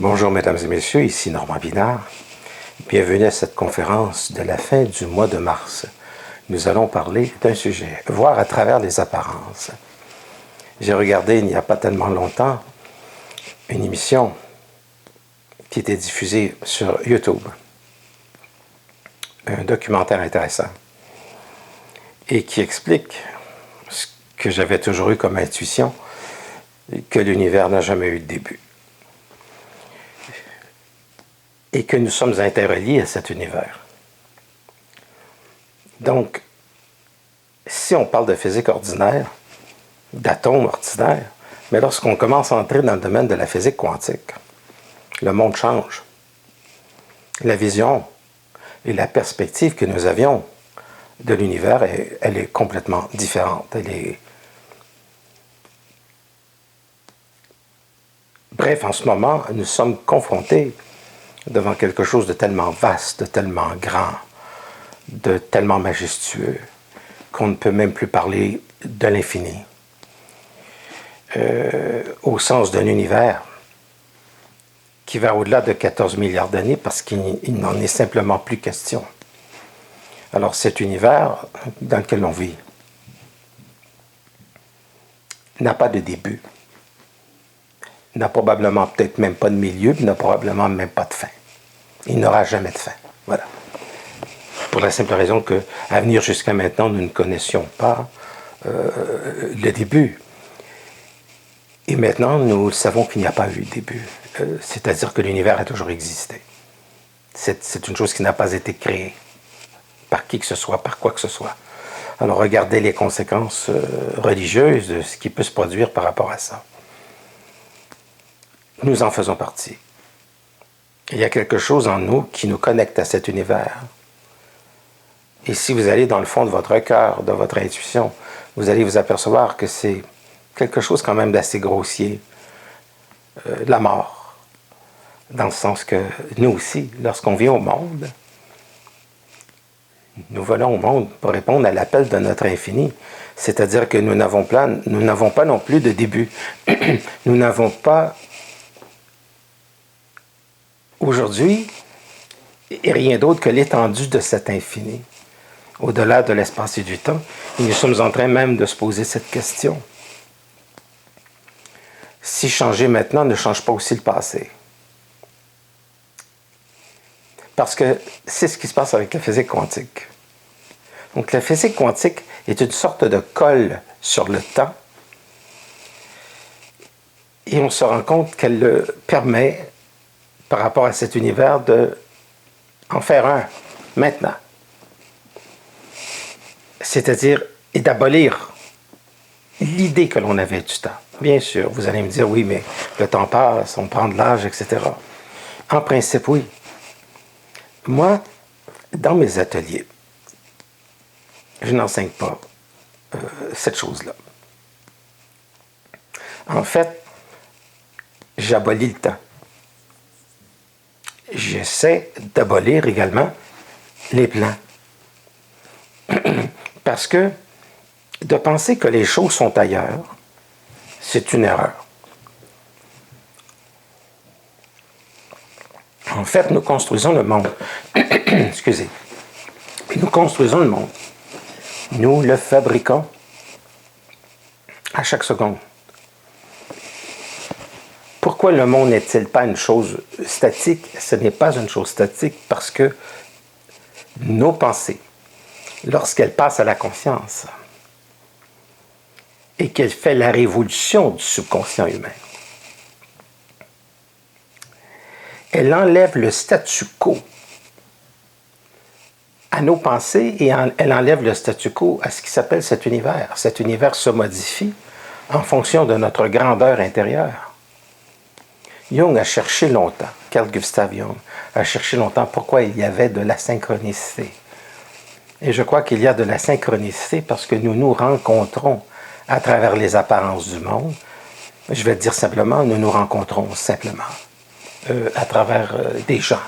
Bonjour mesdames et messieurs, ici Normand Binard. Bienvenue à cette conférence de la fin du mois de mars. Nous allons parler d'un sujet, voir à travers les apparences. J'ai regardé il n'y a pas tellement longtemps une émission qui était diffusée sur YouTube. Un documentaire intéressant et qui explique ce que j'avais toujours eu comme intuition, que l'univers n'a jamais eu de début. Et que nous sommes interreliés à cet univers. Donc, si on parle de physique ordinaire, d'atomes ordinaires, mais lorsqu'on commence à entrer dans le domaine de la physique quantique, le monde change. La vision et la perspective que nous avions de l'univers, elle est complètement différente. Bref, en ce moment, nous sommes confrontés devant quelque chose de tellement vaste, de tellement grand, de tellement majestueux, qu'on ne peut même plus parler de l'infini. Au sens d'un univers qui va au-delà de 14 milliards d'années parce qu'il n'en est simplement plus question. Alors cet univers dans lequel on vit n'a pas de début, n'a probablement peut-être même pas de milieu, n'a probablement même pas de fin. Il n'aura jamais de fin. Voilà. Pour la simple raison qu'à venir jusqu'à maintenant, nous ne connaissions pas le début. Et maintenant, nous savons qu'il n'y a pas eu de début. C'est-à-dire que l'univers a toujours existé. C'est une chose qui n'a pas été créée par qui que ce soit, par quoi que ce soit. Alors regardez les conséquences religieuses de ce qui peut se produire par rapport à ça. Nous en faisons partie. Il y a quelque chose en nous qui nous connecte à cet univers. Et si vous allez dans le fond de votre cœur, de votre intuition, vous allez vous apercevoir que c'est quelque chose quand même d'assez grossier. La mort. Dans le sens que nous aussi, lorsqu'on vient au monde, nous venons au monde pour répondre à l'appel de notre infini. C'est-à-dire que nous n'avons pas non plus de début. Nous n'avons pas aujourd'hui rien d'autre que l'étendue de cet infini. Au-delà de l'espace et du temps, et nous sommes en train même de se poser cette question. Si changer maintenant ne change pas aussi le passé. Parce que c'est ce qui se passe avec la physique quantique. Donc la physique quantique est une sorte de colle sur le temps et on se rend compte qu'elle permet, par rapport à cet univers, de en faire un, maintenant. C'est-à-dire, et d'abolir l'idée que l'on avait du temps. Bien sûr, vous allez me dire, oui, mais le temps passe, on prend de l'âge, etc. En principe, oui. Moi, dans mes ateliers, je n'enseigne pas cette chose-là. En fait, j'abolis le temps. J'essaie d'abolir également les plans. Parce que de penser que les choses sont ailleurs, c'est une erreur. En fait, nous construisons le monde. Excusez. Nous construisons le monde. Nous le fabriquons à chaque seconde. Pourquoi le monde n'est-il pas une chose statique? Ce n'est pas une chose statique parce que nos pensées, lorsqu'elles passent à la conscience et qu'elle fait la révolution du subconscient humain, elle enlève le statu quo à nos pensées et elle enlève le statu quo à ce qui s'appelle cet univers. Cet univers se modifie en fonction de notre grandeur intérieure. Jung a cherché longtemps, Carl Gustav Jung a cherché longtemps pourquoi il y avait de la synchronicité. Et je crois qu'il y a de la synchronicité parce que nous nous rencontrons à travers les apparences du monde. Je vais dire simplement, nous nous rencontrons simplement à travers des gens,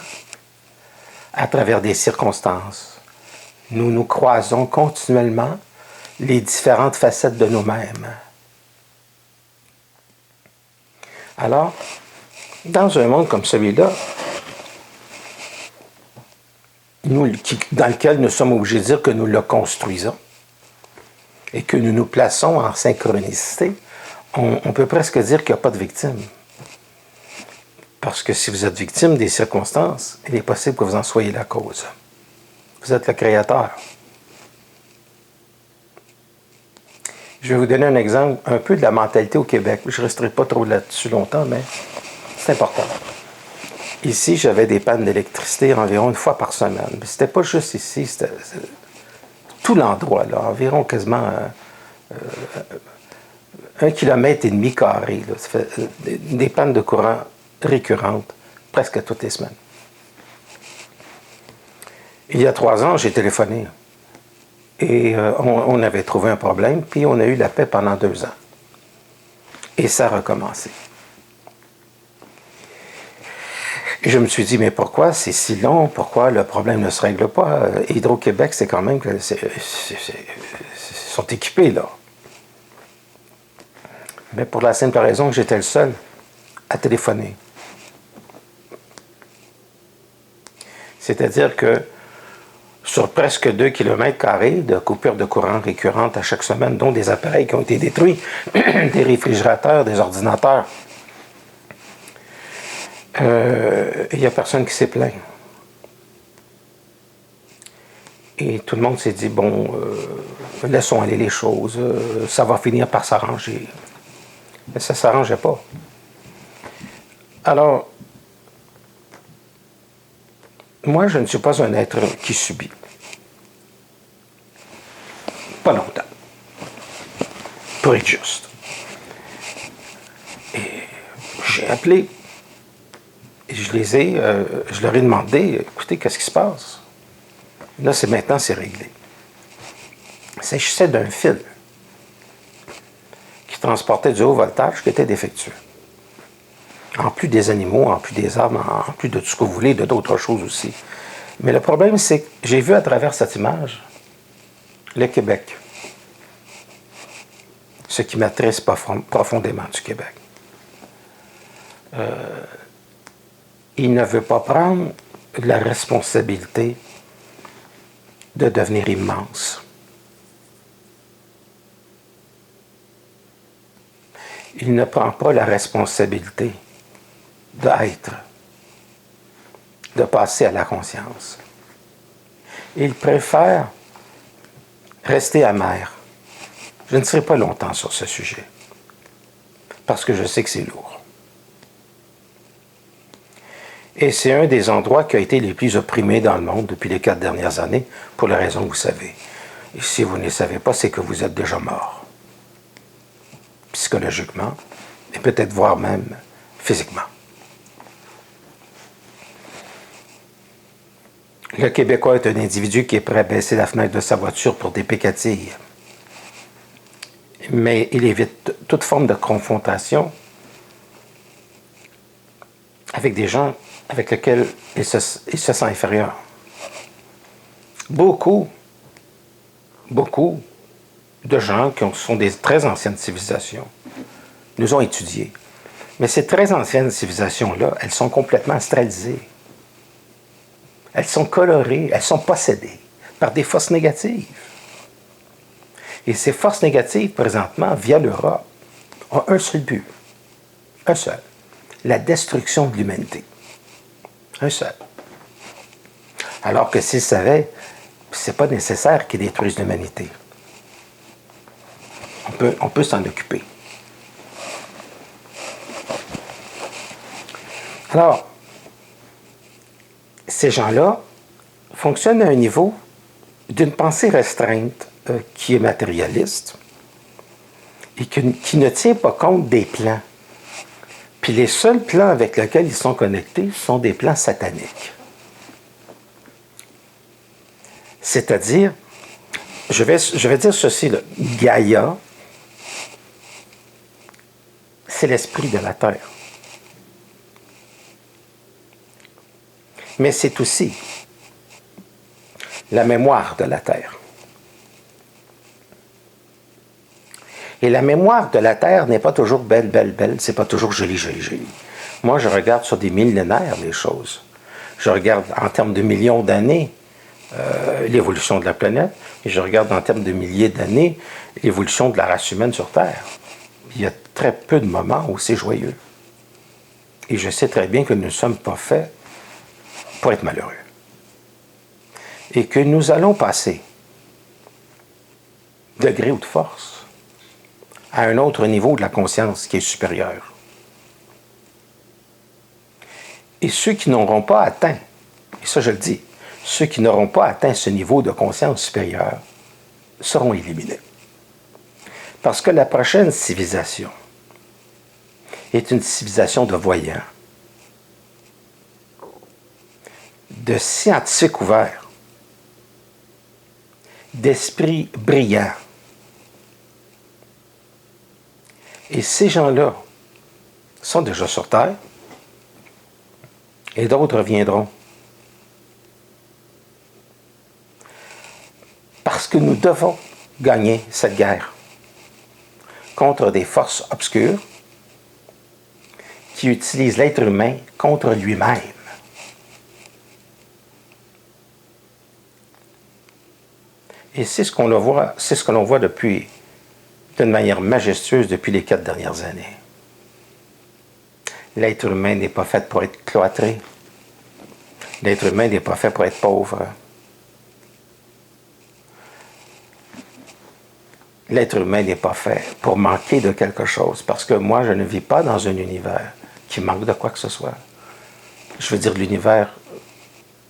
à travers des circonstances. Nous nous croisons continuellement les différentes facettes de nous-mêmes. Alors, Dans un monde comme celui-là, dans lequel nous sommes obligés de dire que nous le construisons et que nous nous plaçons en synchronicité, on peut presque dire qu'il n'y a pas de victime. Parce que si vous êtes victime des circonstances, il est possible que vous en soyez la cause. Vous êtes le créateur. Je vais vous donner un exemple un peu de la mentalité au Québec. Je ne resterai pas trop là-dessus longtemps, mais c'est important. Ici, j'avais des pannes d'électricité environ une fois par semaine. Mais c'était pas juste ici, c'était tout l'endroit, là, environ quasiment 1,5 km carré. Là. Ça fait des pannes de courant récurrentes, presque toutes les semaines. Il y a 3 ans, j'ai téléphoné. Et on avait trouvé un problème, puis on a eu la paix pendant 2 ans. Et ça a recommencé. Et je me suis dit, mais pourquoi c'est si long? Pourquoi le problème ne se règle pas? Hydro-Québec, c'est quand même que sont équipés, là. Mais pour la simple raison que j'étais le seul à téléphoner. C'est-à-dire que sur presque 2 km² de coupures de courant récurrentes à chaque semaine, dont des appareils qui ont été détruits, des réfrigérateurs, des ordinateurs, il n'y a personne qui s'est plaint. Et tout le monde s'est dit, bon, laissons aller les choses, ça va finir par s'arranger. Mais ça ne s'arrangeait pas. Alors, moi, je ne suis pas un être qui subit. Pas longtemps. Pour être juste. Et j'ai appelé. Et je leur ai demandé, écoutez, qu'est-ce qui se passe? Là, maintenant, c'est réglé. Il s'agissait d'un fil qui transportait du haut voltage qui était défectueux. En plus des animaux, en plus des arbres, en plus de tout ce que vous voulez, de d'autres choses aussi. Mais le problème, c'est que j'ai vu à travers cette image le Québec. Ce qui m'attriste profondément du Québec. Il ne veut pas prendre la responsabilité de devenir immense. Il ne prend pas la responsabilité d'être, de passer à la conscience. Il préfère rester amer. Je ne serai pas longtemps sur ce sujet, parce que je sais que c'est lourd. Et c'est un des endroits qui a été les plus opprimés dans le monde depuis les 4 dernières années, pour la raison que vous savez. Et si vous ne le savez pas, c'est que vous êtes déjà mort. Psychologiquement, et peut-être voire même physiquement. Le Québécois est un individu qui est prêt à baisser la fenêtre de sa voiture pour des pécatilles. Mais il évite toute forme de confrontation avec des gens avec lesquels il se sent inférieur. Beaucoup de gens qui sont des très anciennes civilisations nous ont étudiés. Mais ces très anciennes civilisations-là, elles sont complètement astralisées. Elles sont colorées, elles sont possédées par des forces négatives. Et ces forces négatives, présentement, via l'Europe, ont un seul but. Un seul. La destruction de l'humanité. Un seul. Alors que s'ils savaient, c'est pas nécessaire qu'ils détruisent l'humanité. On peut s'en occuper. Alors, ces gens-là fonctionnent à un niveau d'une pensée restreinte qui est matérialiste et qui ne tient pas compte des plans. Puis les seuls plans avec lesquels ils sont connectés sont des plans sataniques. C'est-à-dire, je vais dire ceci, là, Gaïa, c'est l'esprit de la Terre. Mais c'est aussi la mémoire de la Terre. Et la mémoire de la Terre n'est pas toujours belle, c'est pas toujours joli. Moi, je regarde sur des millénaires les choses. Je regarde en termes de millions d'années l'évolution de la planète et je regarde en termes de milliers d'années l'évolution de la race humaine sur Terre. Il y a très peu de moments où c'est joyeux. Et je sais très bien que nous ne sommes pas faits pour être malheureux. Et que nous allons passer, de gré ou de force, à un autre niveau de la conscience qui est supérieur. Et ceux qui n'auront pas atteint, et ça je le dis, ceux qui n'auront pas atteint ce niveau de conscience supérieure seront éliminés. Parce que la prochaine civilisation est une civilisation de voyants, de scientifiques ouverts, d'esprits brillants. Et ces gens-là sont déjà sur Terre et d'autres viendront. Parce que nous devons gagner cette guerre contre des forces obscures qui utilisent l'être humain contre lui-même. Et c'est ce qu'on voit, c'est ce que l'on voit depuis, d'une manière majestueuse depuis les 4 dernières années. L'être humain n'est pas fait pour être cloîtré. L'être humain n'est pas fait pour être pauvre. L'être humain n'est pas fait pour manquer de quelque chose, parce que moi, je ne vis pas dans un univers qui manque de quoi que ce soit. Je veux dire, l'univers,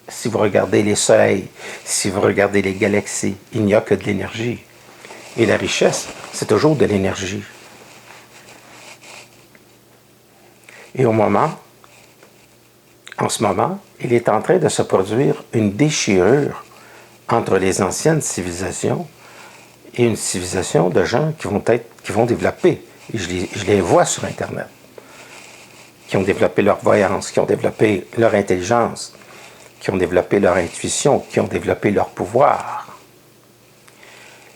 si vous regardez les soleils, si vous regardez les galaxies, il n'y a que de l'énergie. Et la richesse, c'est toujours de l'énergie. Et en ce moment, il est en train de se produire une déchirure entre les anciennes civilisations et une civilisation de gens qui vont développer, et je les vois sur Internet, qui ont développé leur voyance, qui ont développé leur intelligence, qui ont développé leur intuition, qui ont développé leur pouvoir,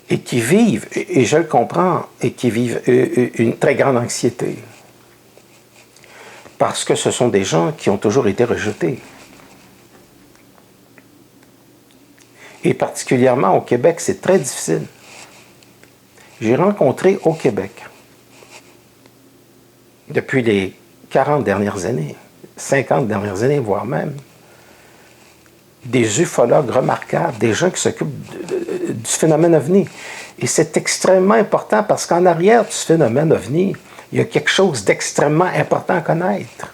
et qui vivent, et je le comprends, et qui vivent une très grande anxiété. Parce que ce sont des gens qui ont toujours été rejetés. Et particulièrement au Québec, c'est très difficile. J'ai rencontré au Québec, depuis les 40 dernières années, 50 dernières années, voire même, des ufologues remarquables, des gens qui s'occupent du phénomène ovni. Et c'est extrêmement important parce qu'en arrière de ce phénomène ovni, il y a quelque chose d'extrêmement important à connaître.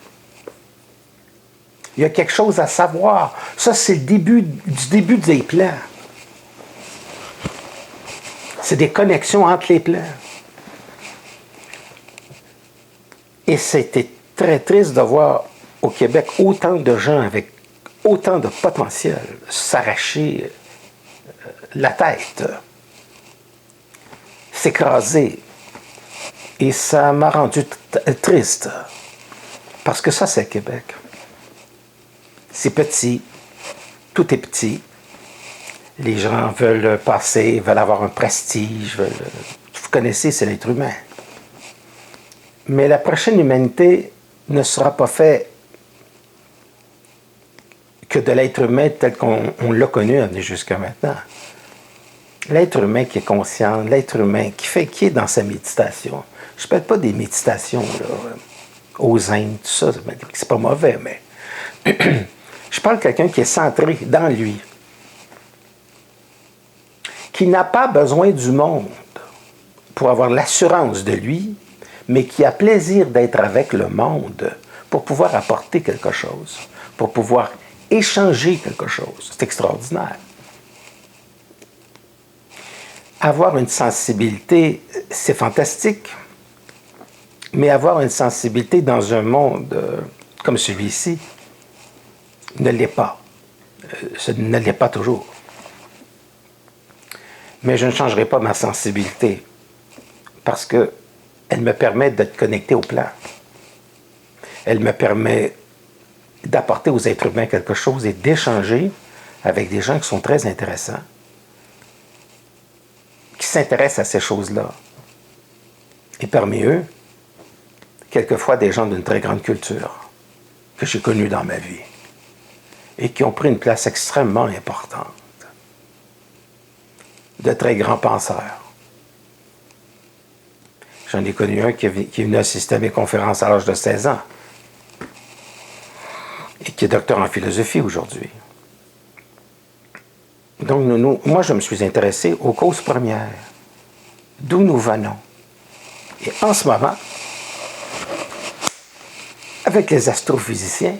Il y a quelque chose à savoir. Ça, c'est le début des plans. C'est des connexions entre les plans. Et c'était très triste de voir au Québec autant de gens avec autant de potentiel s'arracher la tête, s'écraser. Et ça m'a rendu triste. Parce que ça, c'est Québec. C'est petit. Tout est petit. Les gens veulent passer, veulent avoir un prestige. Vous connaissez, c'est l'être humain. Mais la prochaine humanité ne sera pas faite que de l'être humain tel qu'on l'a connu jusqu'à maintenant. L'être humain qui est conscient, l'être humain qui est dans sa méditation. Je ne parle pas des méditations là, aux Indes, tout ça, c'est pas mauvais, mais je parle de quelqu'un qui est centré dans lui, qui n'a pas besoin du monde pour avoir l'assurance de lui, mais qui a plaisir d'être avec le monde pour pouvoir apporter quelque chose, pour pouvoir échanger quelque chose. C'est extraordinaire. Avoir une sensibilité, c'est fantastique, mais avoir une sensibilité dans un monde comme celui-ci ne l'est pas. Ce ne l'est pas toujours. Mais je ne changerai pas ma sensibilité parce qu'elle me permet d'être connecté au plan. Elle me permet d'apporter aux êtres humains quelque chose et d'échanger avec des gens qui sont très intéressants, qui s'intéressent à ces choses-là. Et parmi eux, quelquefois des gens d'une très grande culture. que j'ai connus dans ma vie et qui ont pris une place extrêmement importante. De très grands penseurs. J'en ai connu un qui est venu assister à mes conférences à l'âge de 16 ans et qui est docteur en philosophie aujourd'hui. Donc, moi, je me suis intéressé aux causes premières, d'où nous venons. Et en ce moment, avec les astrophysiciens,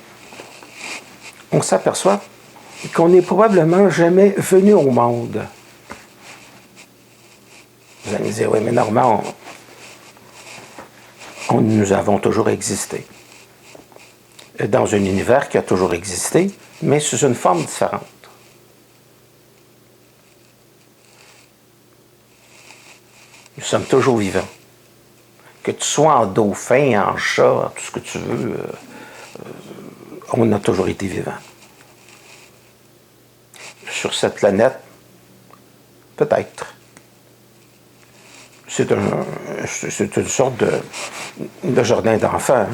on s'aperçoit qu'on n'est probablement jamais venu au monde. Vous allez me dire, oui, mais Normand, nous avons toujours existé. Dans un univers qui a toujours existé, mais sous une forme différente. Nous sommes toujours vivants. Que tu sois en dauphin, en chat, tout ce que tu veux, on a toujours été vivants. Sur cette planète, peut-être. C'est une sorte de jardin d'enfants.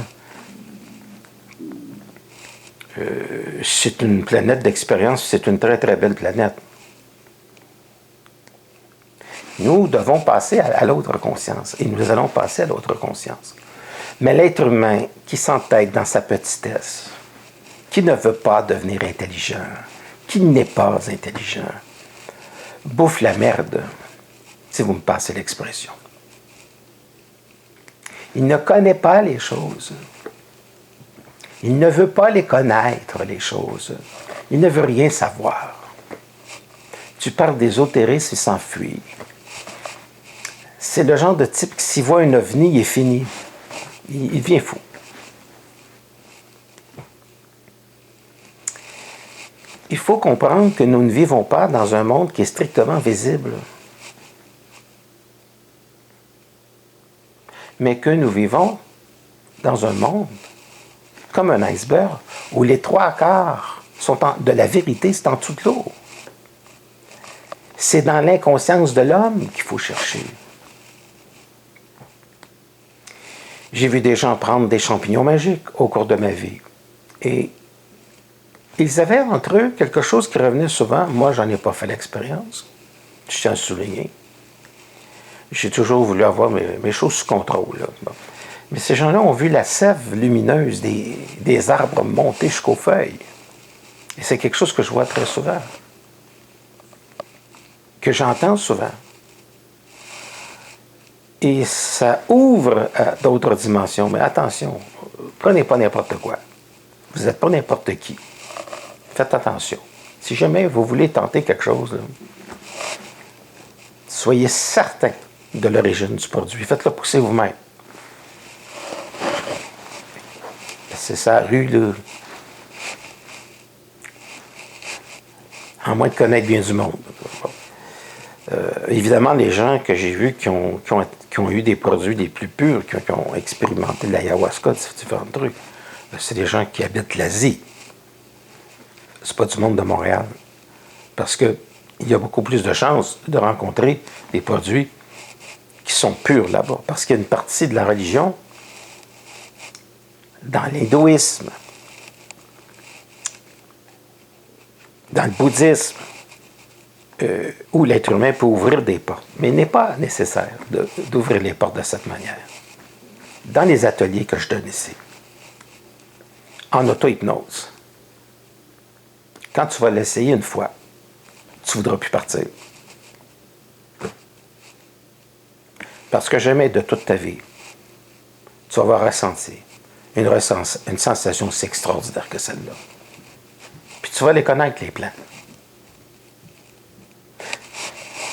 C'est une planète d'expérience, c'est une très très belle planète. Nous devons passer à l'autre conscience, et nous allons passer à l'autre conscience. Mais l'être humain qui s'entête dans sa petitesse, qui ne veut pas devenir intelligent, qui n'est pas intelligent, bouffe la merde, si vous me passez l'expression. Il ne connaît pas les choses. Il ne veut pas les connaître, les choses. Il ne veut rien savoir. Tu parles d'ésotérisme, il s'enfuit. C'est le genre de type qui, s'il voit un ovni, il est fini. Il devient fou. Il faut comprendre que nous ne vivons pas dans un monde qui est strictement visible, mais que nous vivons dans un monde comme un iceberg où les 3/4 de la vérité, c'est en dessous de l'eau. C'est dans l'inconscience de l'homme qu'il faut chercher. J'ai vu des gens prendre des champignons magiques au cours de ma vie. Et ils avaient entre eux quelque chose qui revenait souvent. Moi, j'en ai pas fait l'expérience. Je tiens à le souligner. J'ai toujours voulu avoir mes choses sous contrôle. Là. Bon. Mais ces gens-là ont vu la sève lumineuse des arbres monter jusqu'aux feuilles. Et c'est quelque chose que je vois très souvent. Que j'entends souvent. Et ça ouvre à d'autres dimensions. Mais attention, prenez pas n'importe quoi. Vous n'êtes pas n'importe qui. Faites attention. Si jamais vous voulez tenter quelque chose, là, soyez certain de l'origine du produit. Faites-le pousser vous-même. C'est ça, rue, là. En moins de connaître bien du monde. Évidemment, les gens que j'ai vus qui ont eu des produits les plus purs, qui ont expérimenté de l'ayahuasca, différents trucs, c'est des gens qui habitent l'Asie. C'est pas du monde de Montréal. Parce qu'il y a beaucoup plus de chances de rencontrer des produits qui sont purs là-bas. Parce qu'il y a une partie de la religion, dans l'hindouisme, dans le bouddhisme, où l'être humain peut ouvrir des portes. Mais il n'est pas nécessaire d'ouvrir les portes de cette manière. Dans les ateliers que je donne ici, en auto-hypnose, quand tu vas l'essayer une fois, tu ne voudras plus partir. Parce que jamais de toute ta vie, tu vas avoir ressenti une sensation aussi extraordinaire que celle-là. Puis tu vas les connaître, les plans.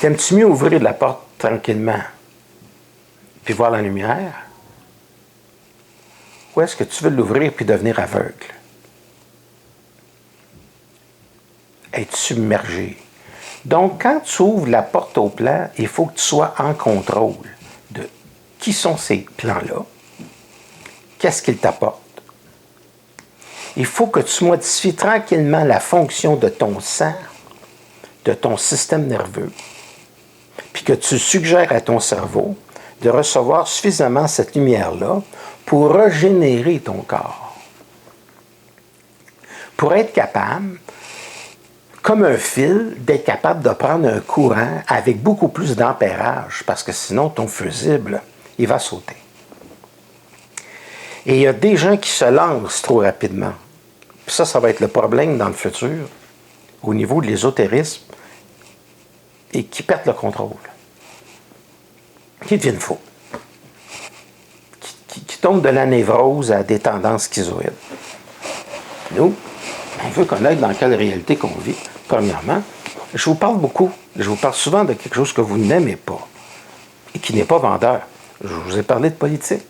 T'aimes-tu mieux ouvrir la porte tranquillement puis voir la lumière? Ou est-ce que tu veux l'ouvrir puis devenir aveugle? Être submergé. Donc, quand tu ouvres la porte au plan, il faut que tu sois en contrôle de qui sont ces plans-là, qu'est-ce qu'ils t'apportent. Il faut que tu modifies tranquillement la fonction de ton sang, de ton système nerveux, puis que tu suggères à ton cerveau de recevoir suffisamment cette lumière-là pour régénérer ton corps. pour être capable, comme un fil, d'être capable de prendre un courant avec beaucoup plus d'ampérage, parce que sinon, ton fusible, il va sauter. Et il y a des gens qui se lancent trop rapidement. Puis ça va être le problème dans le futur, au niveau de l'ésotérisme, et qui perdent le contrôle, qui deviennent faux, qui tombent de la névrose à des tendances schizoïdes. Nous, on veut connaître dans quelle réalité qu'on vit. Premièrement, je vous parle beaucoup, je vous parle souvent de quelque chose que vous n'aimez pas et qui n'est pas vendeur. Je vous ai parlé de politique,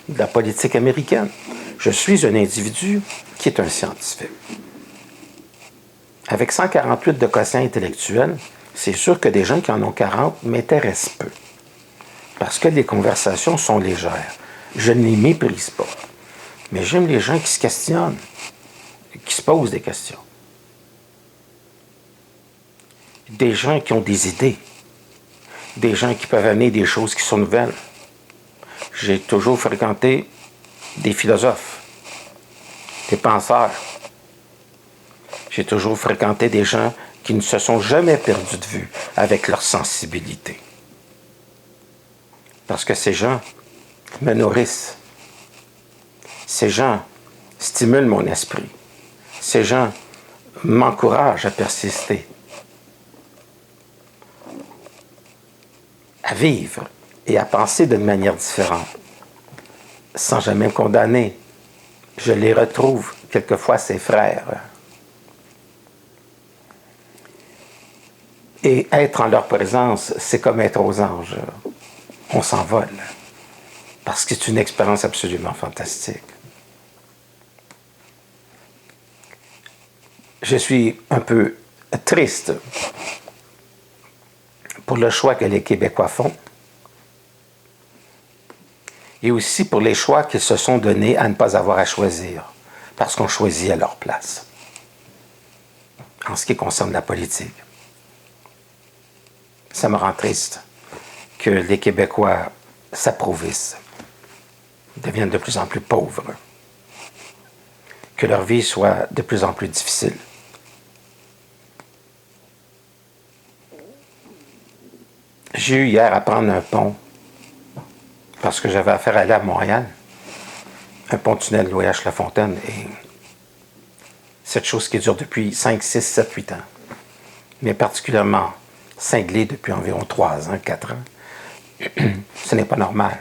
de la politique américaine. Je suis un individu qui est un scientifique. Avec 148 de quotient intellectuel, c'est sûr que des gens qui en ont 40 m'intéressent peu. Parce que les conversations sont légères. Je ne les méprise pas. Mais j'aime les gens qui se questionnent, qui se posent des questions. Des gens qui ont des idées. Des gens qui peuvent amener des choses qui sont nouvelles. J'ai toujours fréquenté des philosophes, des penseurs. J'ai toujours fréquenté des gens qui ne se sont jamais perdus de vue avec leur sensibilité. Parce que ces gens me nourrissent. Ces gens stimulent mon esprit. Ces gens m'encouragent à persister, à vivre et à penser d'une manière différente, sans jamais me condamner. Je les retrouve quelquefois, ces frères. Et être en leur présence, c'est comme être aux anges. On s'envole. Parce que c'est une expérience absolument fantastique. Je suis un peu triste pour le choix que les Québécois font et aussi pour les choix qu'ils se sont donnés à ne pas avoir à choisir, parce qu'on choisit à leur place, en ce qui concerne la politique. Ça me rend triste que les Québécois s'approuvissent, deviennent de plus en plus pauvres, que leur vie soit de plus en plus difficile. J'ai eu hier à prendre un pont parce que j'avais affaire à aller à Montréal, un pont-tunnel Loyache-Lafontaine, et cette chose qui dure depuis 5, 6, 7, 8 ans, mais particulièrement cinglée depuis environ 3 ans, 4 ans. Ce n'est pas normal.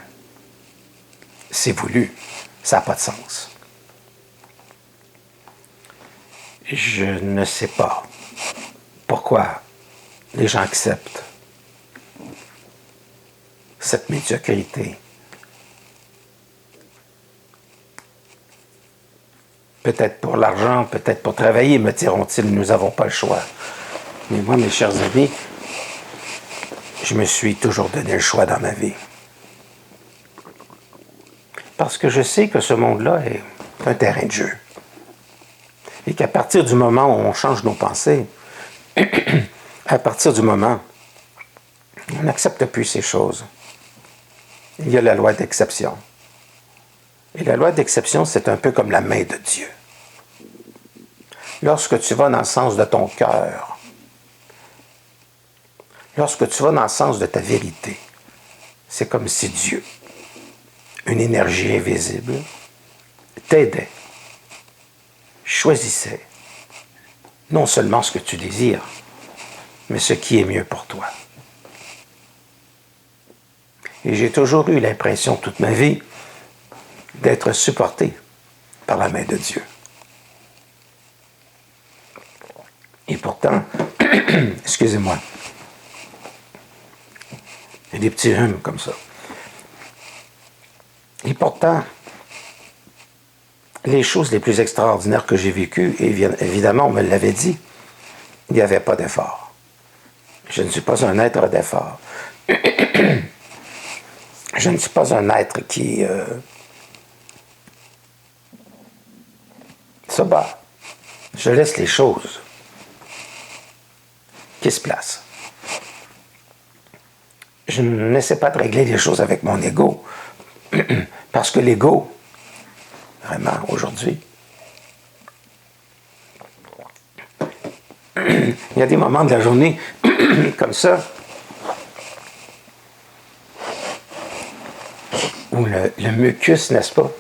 C'est voulu. Ça n'a pas de sens. Je ne sais pas pourquoi les gens acceptent cette médiocrité. Peut-être pour l'argent, peut-être pour travailler, me diront-ils, nous n'avons pas le choix. Mais moi, mes chers amis, je me suis toujours donné le choix dans ma vie. Parce que je sais que ce monde-là est un terrain de jeu. Et qu'à partir du moment où on change nos pensées, à partir du moment où on n'accepte plus ces choses, il y a la loi d'exception. Et la loi d'exception, c'est un peu comme la main de Dieu. Lorsque tu vas dans le sens de ton cœur, lorsque tu vas dans le sens de ta vérité, c'est comme si Dieu, une énergie invisible, t'aidait, choisissait non seulement ce que tu désires, mais ce qui est mieux pour toi. Et j'ai toujours eu l'impression toute ma vie d'être supporté par la main de Dieu. Et pourtant, excusez-moi, il y a des petits rhumes comme ça. Et pourtant, les choses les plus extraordinaires que j'ai vécues, et évidemment, on me l'avait dit, il n'y avait pas d'effort. Je ne suis pas un être d'effort. Je ne suis pas un être qui se bat. Je laisse les choses qui se placent. Je n'essaie pas de régler les choses avec mon ego, parce que l'ego, vraiment, aujourd'hui, Il y a des moments de la journée comme ça où le mucus, n'est-ce pas?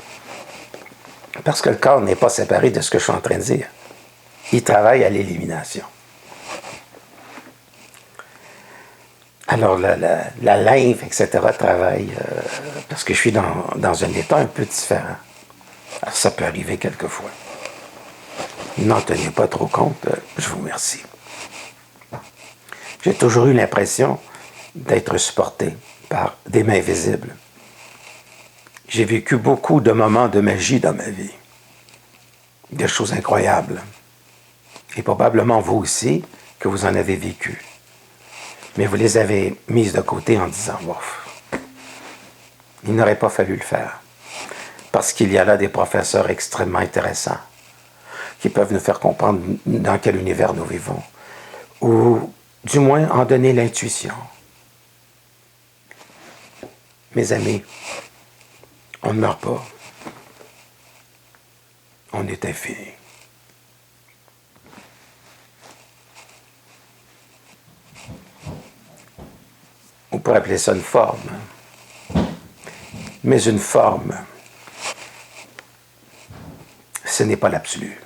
Parce que le corps n'est pas séparé de ce que je suis en train de dire. Il travaille à l'élimination. Alors, la lymphe, etc., travaille parce que je suis dans un état un peu différent. Alors, ça peut arriver quelquefois. N'en tenez pas trop compte, je vous remercie. J'ai toujours eu l'impression d'être supporté par des mains visibles. J'ai vécu beaucoup de moments de magie dans ma vie. Des choses incroyables. Et probablement vous aussi, que vous en avez vécu. Mais vous les avez mises de côté en disant, bof, il n'aurait pas fallu le faire. Parce qu'il y a là des professeurs extrêmement intéressants qui peuvent nous faire comprendre dans quel univers nous vivons. Ou du moins en donner l'intuition. Mes amis, on ne meurt pas. On est infini. On pourrait appeler ça une forme. Mais une forme, ce n'est pas l'absolu.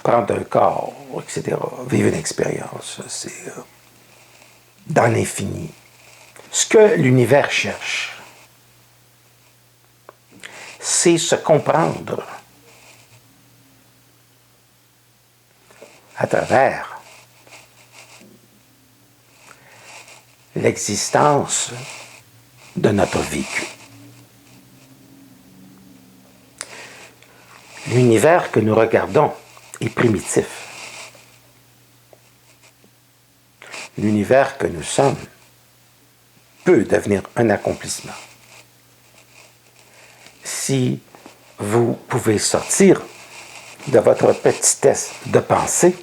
Prendre un corps, etc., vivre une expérience, c'est dans l'infini. Ce que l'univers cherche, c'est se comprendre à travers l'existence de notre vécu. L'univers que nous regardons est primitif. L'univers que nous sommes peut devenir un accomplissement. Si vous pouvez sortir de votre petitesse de pensée,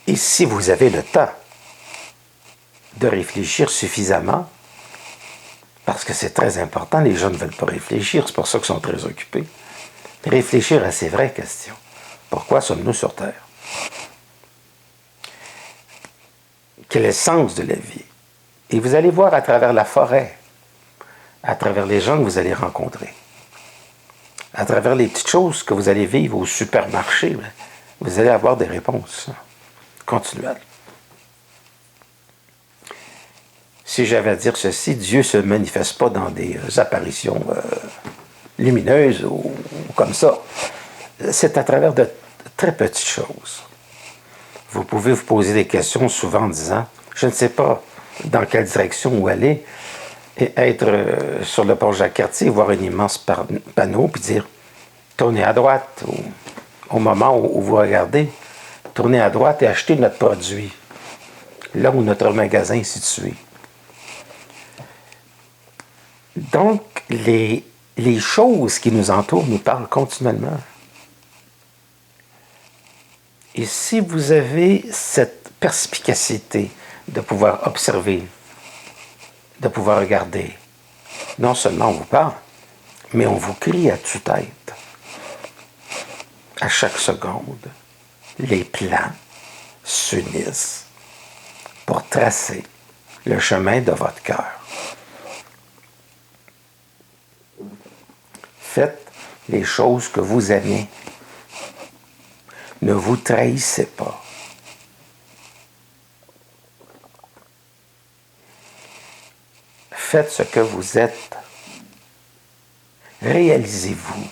et si vous avez le temps de réfléchir suffisamment, parce que c'est très important, les gens ne veulent pas réfléchir, c'est pour ça qu'ils sont très occupés, réfléchir à ces vraies questions. Pourquoi sommes-nous sur Terre? Quel est le sens de la vie? Et vous allez voir à travers la forêt, à travers les gens que vous allez rencontrer, à travers les petites choses que vous allez vivre au supermarché, vous allez avoir des réponses continuelles. Si j'avais à dire ceci, Dieu ne se manifeste pas dans des apparitions lumineuses ou comme ça. C'est à travers de très petites choses. Vous pouvez vous poser des questions souvent en disant, je ne sais pas dans quelle direction où aller, et être sur le pont Jacques-Cartier, voir un immense panneau, puis dire, tournez à droite, au moment où vous regardez, tournez à droite et achetez notre produit, là où notre magasin est situé. Donc, les choses qui nous entourent nous parlent continuellement. Et si vous avez cette perspicacité de pouvoir observer, de pouvoir regarder, non seulement on vous parle, mais on vous crie à tue-tête. À chaque seconde, les plans s'unissent pour tracer le chemin de votre cœur. Faites les choses que vous aimez. Ne vous trahissez pas. Faites ce que vous êtes. Réalisez-vous.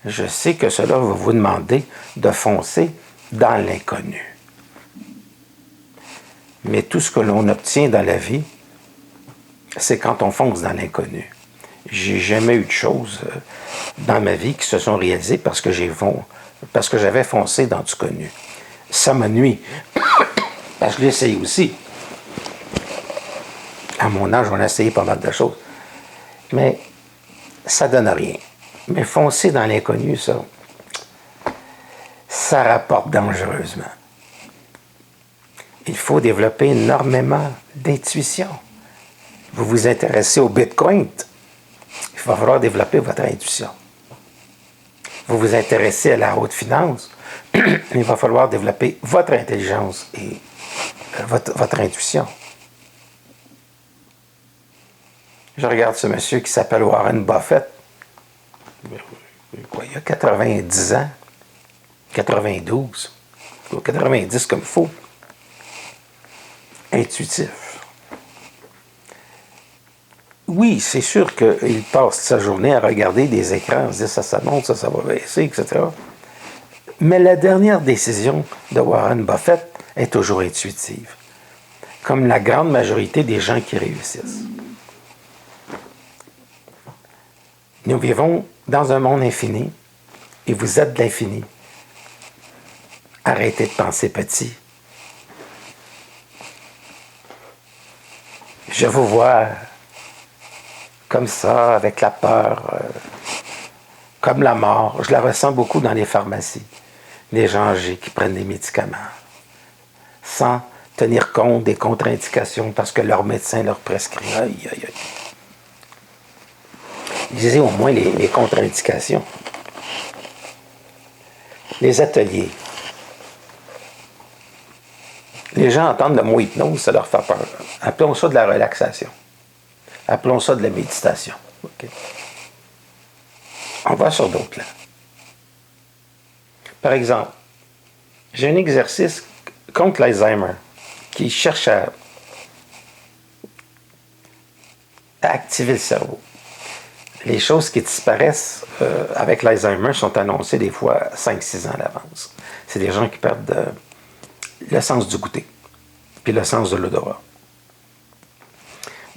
Je sais que cela va vous demander de foncer dans l'inconnu. Mais tout ce que l'on obtient dans la vie, c'est quand on fonce dans l'inconnu. J'ai jamais eu de choses dans ma vie qui se sont réalisées parce que j'avais foncé dans du connu. Ça me nuit. Parce que je l'ai essayé aussi. À mon âge, on a essayé pas mal de choses. Mais ça donne rien. Mais foncer dans l'inconnu, ça rapporte dangereusement. Il faut développer énormément d'intuition. Vous vous intéressez au Bitcoin. il va falloir développer votre intuition. Vous vous intéressez à la haute finance, il va falloir développer votre intelligence et votre intuition. Je regarde ce monsieur qui s'appelle Warren Buffett. Quoi, il a 90 ans, 92, 90 comme il faut. Intuitif. Oui, c'est sûr qu'il passe sa journée à regarder des écrans, on se dit ça monte, ça va baisser, etc. Mais la dernière décision de Warren Buffett est toujours intuitive, comme la grande majorité des gens qui réussissent. Nous vivons dans un monde infini et vous êtes de l'infini. Arrêtez de penser petit. Je vous vois comme ça, avec la peur, comme la mort. Je la ressens beaucoup dans les pharmacies. Les gens âgés qui prennent des médicaments sans tenir compte des contre-indications parce que leur médecin leur prescrit. Aïe, aïe, aïe. Lisez au moins les contre-indications. Les ateliers. Les gens entendent le mot hypnose, ça leur fait peur. Appelons ça de la relaxation. Appelons ça de la méditation. Okay. On va sur d'autres plans. Par exemple, j'ai un exercice contre l'Alzheimer qui cherche à activer le cerveau. Les choses qui disparaissent avec l'Alzheimer sont annoncées des fois 5-6 ans à l'avance. C'est des gens qui perdent le sens du goûter, puis le sens de l'odorat.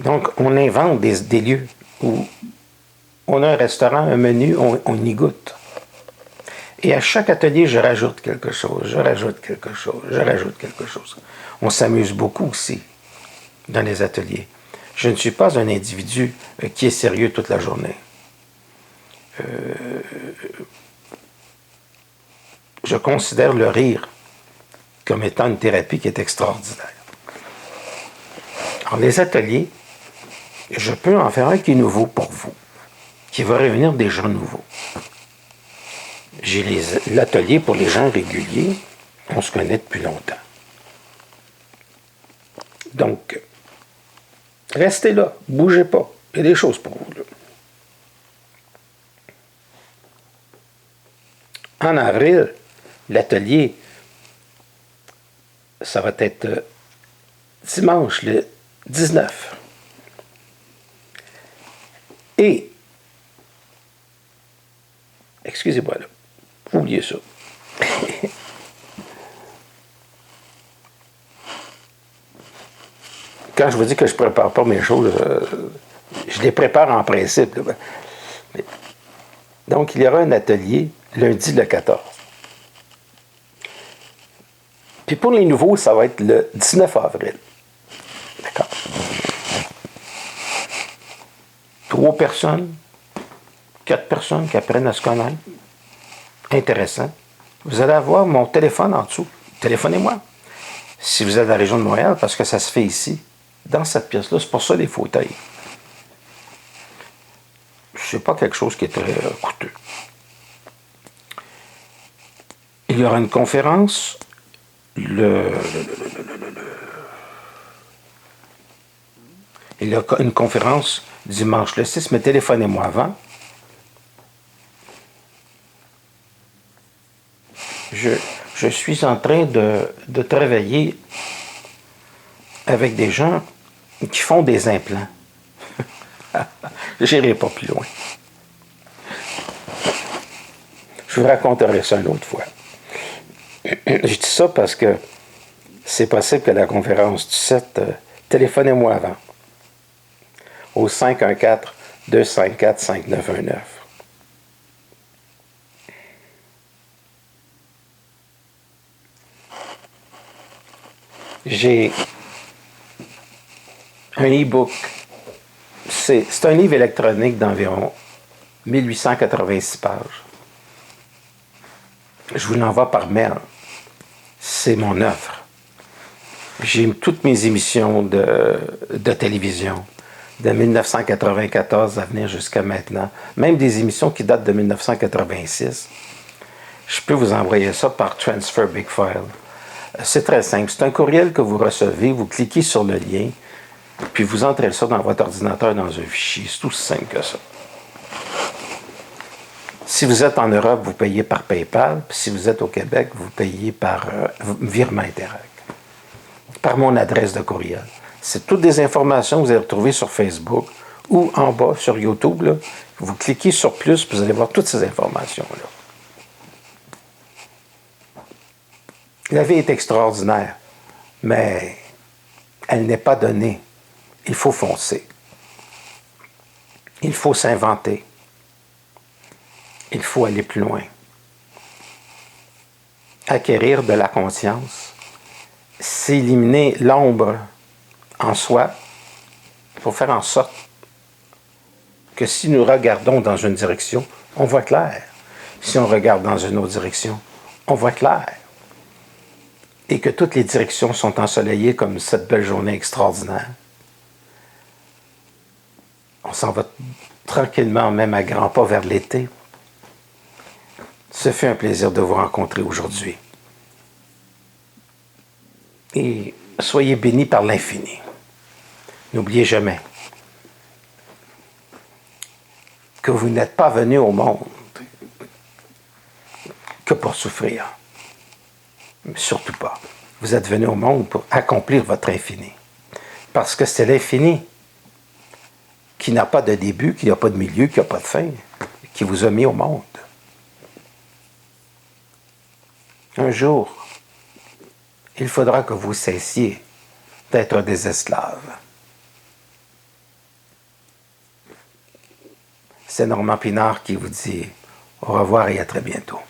Donc, on invente des lieux où on a un restaurant, un menu, on y goûte. Et à chaque atelier, je rajoute quelque chose, je rajoute quelque chose, je rajoute quelque chose. On s'amuse beaucoup aussi dans les ateliers. Je ne suis pas un individu qui est sérieux toute la journée. Je considère le rire comme étant une thérapie qui est extraordinaire. Alors, les ateliers, je peux en faire un qui est nouveau pour vous, qui va réunir des gens nouveaux. J'ai l'atelier pour les gens réguliers, on se connaît depuis longtemps. Donc, restez là, bougez pas, il y a des choses pour vous là. En avril, l'atelier, ça va être dimanche le 19. Et, excusez-moi là, oubliez ça. Quand je vous dis que je ne prépare pas mes choses, je les prépare en principe. Là. Donc, il y aura un atelier lundi le 14. Puis pour les nouveaux, ça va être le 19 avril. D'accord? 3 personnes, 4 personnes qui apprennent à se connaître. Intéressant. Vous allez avoir mon téléphone en dessous. Téléphonez-moi. Si vous êtes dans la région de Montréal, parce que ça se fait ici, dans cette pièce-là, c'est pour ça les fauteuils. Ce n'est pas quelque chose qui est très coûteux. Il y aura une conférence il y a une conférence dimanche le 6, mais téléphonez-moi avant. Je suis en train de travailler avec des gens qui font des implants. Je n'irai pas plus loin. Je vous raconterai ça une autre fois. Je dis ça parce que c'est possible que la conférence du 7, téléphonez-moi avant. Au 514-254-5919. J'ai un e-book. C'est un livre électronique d'environ 1886 pages. Je vous l'envoie par mail. C'est mon œuvre. J'ai toutes mes émissions de télévision, de 1994 à venir jusqu'à maintenant, même des émissions qui datent de 1986. Je peux vous envoyer ça par Transfer Big File. C'est très simple. C'est un courriel que vous recevez, vous cliquez sur le lien, puis vous entrez ça dans votre ordinateur dans un fichier. C'est aussi simple que ça. Si vous êtes en Europe, vous payez par PayPal, puis si vous êtes au Québec, vous payez par virement Interac, par mon adresse de courriel. C'est toutes des informations que vous allez retrouver sur Facebook ou en bas sur YouTube. Là. Vous cliquez sur plus, puis vous allez voir toutes ces informations-là. La vie est extraordinaire, mais elle n'est pas donnée. Il faut foncer. Il faut s'inventer. Il faut aller plus loin. Acquérir de la conscience, c'est éliminer l'ombre en soi pour faire en sorte que si nous regardons dans une direction, on voit clair. Si on regarde dans une autre direction, on voit clair. Et que toutes les directions sont ensoleillées comme cette belle journée extraordinaire. On s'en va tranquillement, même à grands pas, vers l'été. Ce fut un plaisir de vous rencontrer aujourd'hui. Et soyez bénis par l'infini. N'oubliez jamais que vous n'êtes pas venu au monde que pour souffrir. Mais surtout pas. Vous êtes venu au monde pour accomplir votre infini. Parce que c'est l'infini qui n'a pas de début, qui n'a pas de milieu, qui n'a pas de fin, qui vous a mis au monde. Un jour, il faudra que vous cessiez d'être des esclaves. C'est Normand Pinard qui vous dit au revoir et à très bientôt.